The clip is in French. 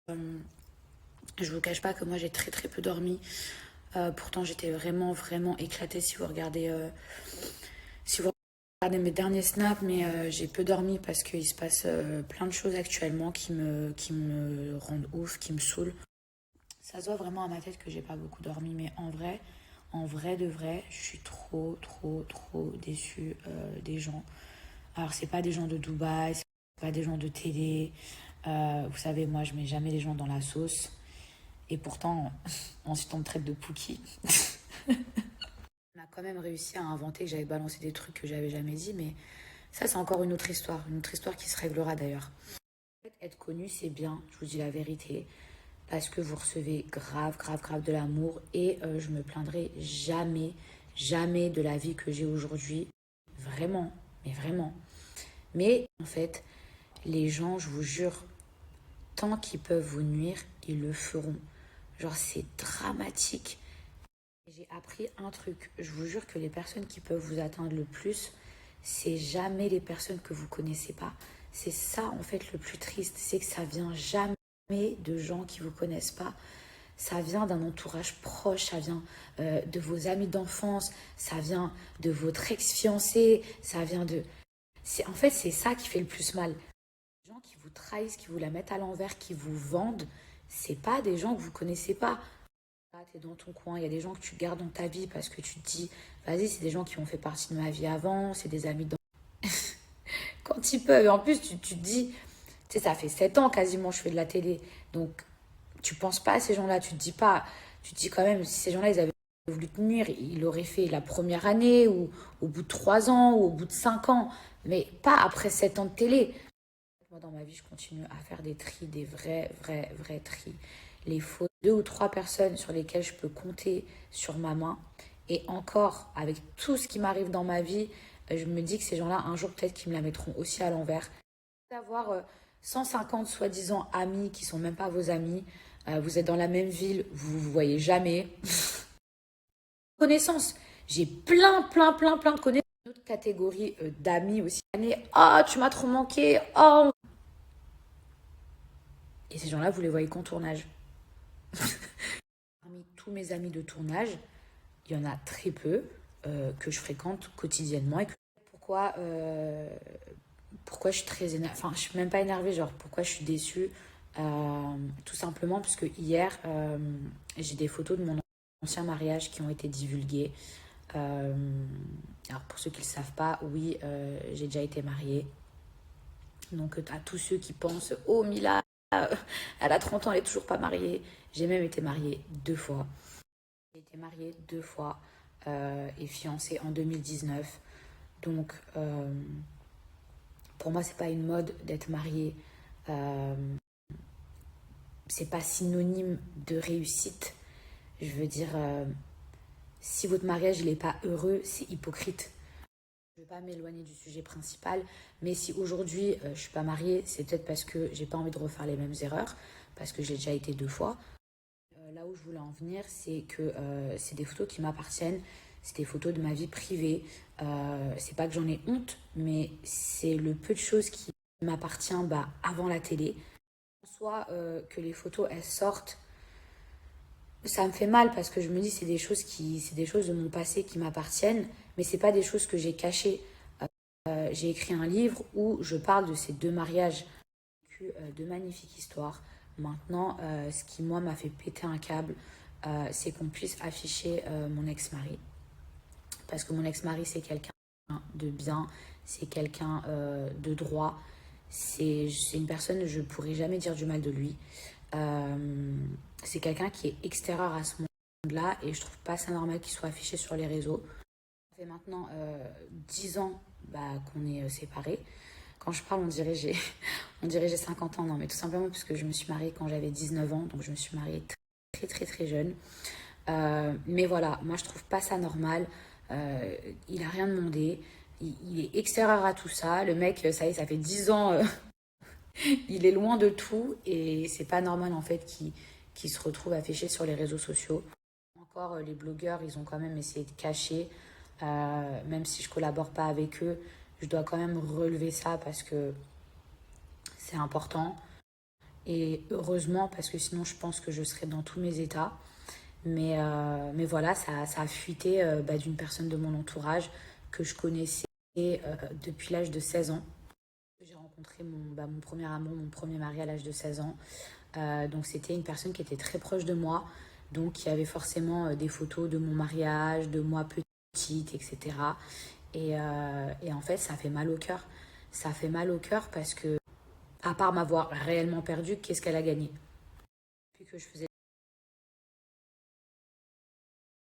Je vous cache pas que moi j'ai très très peu dormi. Pourtant j'étais vraiment vraiment éclatée si vous regardez mes derniers snaps, mais j'ai peu dormi parce qu'il se passe plein de choses actuellement qui me rendent ouf, qui me saoulent. Ça se voit vraiment à ma tête que j'ai pas beaucoup dormi, mais en vrai de vrai, je suis trop trop trop déçue des gens. Alors c'est pas des gens de Dubaï, c'est pas des gens de télé. Vous savez, moi je mets jamais les gens dans la sauce. Et pourtant, ensuite on me traite de Pookie. On a quand même réussi à inventer que j'avais balancé des trucs que j'avais jamais dit, mais ça c'est encore une autre histoire qui se réglera d'ailleurs. En fait, être connu c'est bien, je vous dis la vérité, parce que vous recevez grave, grave, grave de l'amour et je me plaindrai jamais, jamais de la vie que j'ai aujourd'hui. Vraiment, mais vraiment. Mais en fait, les gens, je vous jure, tant qu'ils peuvent vous nuire, ils le feront. Genre c'est dramatique. J'ai appris un truc. Je vous jure que les personnes qui peuvent vous atteindre le plus, c'est jamais les personnes que vous connaissez pas. C'est ça en fait le plus triste, c'est que ça vient jamais de gens qui vous connaissent pas. Ça vient d'un entourage proche, ça vient de vos amis d'enfance, ça vient de votre ex-fiancé, ça vient de... En fait, c'est ça qui fait le plus mal. Les gens qui vous trahissent, qui vous la mettent à l'envers, qui vous vendent, c'est pas des gens que vous connaissez pas. Tu es dans ton coin, il y a des gens que tu gardes dans ta vie parce que tu te dis, vas-y, c'est des gens qui ont fait partie de ma vie avant, c'est des amis. Quand ils peuvent, et en plus, tu te dis, tu sais, ça fait 7 ans quasiment que je fais de la télé, donc tu penses pas à ces gens-là, tu te dis pas, tu te dis quand même, si ces gens-là, ils avaient voulu te nuire, ils l'auraient fait la première année, ou au bout de 3 ans, ou au bout de 5 ans, mais pas après 7 ans de télé. Moi, dans ma vie, je continue à faire des tris, des vrais, vrais, vrais tris. Les faux, 2 ou 3 personnes sur lesquelles je peux compter sur ma main. Et encore, avec tout ce qui m'arrive dans ma vie, je me dis que ces gens-là, un jour, peut-être qu'ils me la mettront aussi à l'envers. D'avoir 150 soi-disant amis qui sont même pas vos amis, vous êtes dans la même ville, vous vous voyez jamais. Connaissances. J'ai plein, plein, plein, plein de connaissances. Une autre catégorie d'amis aussi. Oh, tu m'as trop manqué. Oh, et ces gens-là, vous les voyez qu'en tournage. Parmi tous mes amis de tournage, il y en a très peu que je fréquente quotidiennement. Pourquoi, pourquoi je suis très énervée, enfin je suis même pas énervée, genre pourquoi je suis déçue. Tout simplement parce que hier, j'ai des photos de mon ancien mariage qui ont été divulguées. Euh, alors pour ceux qui ne le savent pas, oui, j'ai déjà été mariée. Donc à tous ceux qui pensent, oh Mila, elle a 30 ans, elle est toujours pas mariée. J'ai même été mariée 2 fois. J'ai été mariée 2 fois et fiancée en 2019. Donc pour moi, c'est pas une mode d'être mariée. Euh, c'est pas synonyme de réussite. Je veux dire, si votre mariage il est pas heureux, c'est hypocrite. Je ne vais pas m'éloigner du sujet principal, mais si aujourd'hui je suis pas mariée, c'est peut-être parce que j'ai pas envie de refaire les mêmes erreurs, parce que j'ai déjà été 2 fois. Là où je voulais en venir, c'est que c'est des photos qui m'appartiennent, c'est des photos de ma vie privée. C'est pas que j'en ai honte, mais c'est le peu de choses qui m'appartient avant la télé. Soit que les photos elles sortent, ça me fait mal parce que je me dis c'est des choses de mon passé qui m'appartiennent, mais c'est pas des choses que j'ai cachées. J'ai écrit un livre où je parle de ces 2 mariages, de magnifiques histoires. Maintenant, ce qui moi m'a fait péter un câble, c'est qu'on puisse afficher mon ex-mari, parce que mon ex-mari c'est quelqu'un de bien, c'est quelqu'un de droit, c'est une personne, je pourrais jamais dire du mal de lui. Euh, c'est quelqu'un qui est extérieur à ce monde-là et je trouve pas ça normal qu'il soit affiché sur les réseaux. Ça fait maintenant 10 ans qu'on est séparés. Quand je parle, on dirait j'ai 50 ans. Non, mais tout simplement parce que je me suis mariée quand j'avais 19 ans. Donc je me suis mariée très, très, très jeune. Mais voilà, moi je trouve pas ça normal. Il a rien demandé. Il est extérieur à tout ça. Le mec, ça y est, ça fait 10 ans, il est loin de tout. Et c'est pas normal en fait qu'il se retrouve affiché sur les réseaux sociaux. Encore, les blogueurs, ils ont quand même essayé de cacher. Même si je collabore pas avec eux, je dois quand même relever ça parce que c'est important. Et heureusement, parce que sinon je pense que je serais dans tous mes états. Mais voilà, ça a fuité d'une personne de mon entourage que je connaissais depuis l'âge de 16 ans. J'ai rencontré mon premier amour, mon premier mari à l'âge de 16 ans. Donc c'était une personne qui était très proche de moi. Donc il y avait forcément des photos de mon mariage, de moi petite, etc. Et en fait, ça fait mal au cœur. Ça fait mal au cœur parce que, à part m'avoir réellement perdue, qu'est-ce qu'elle a gagné? Depuis que je faisais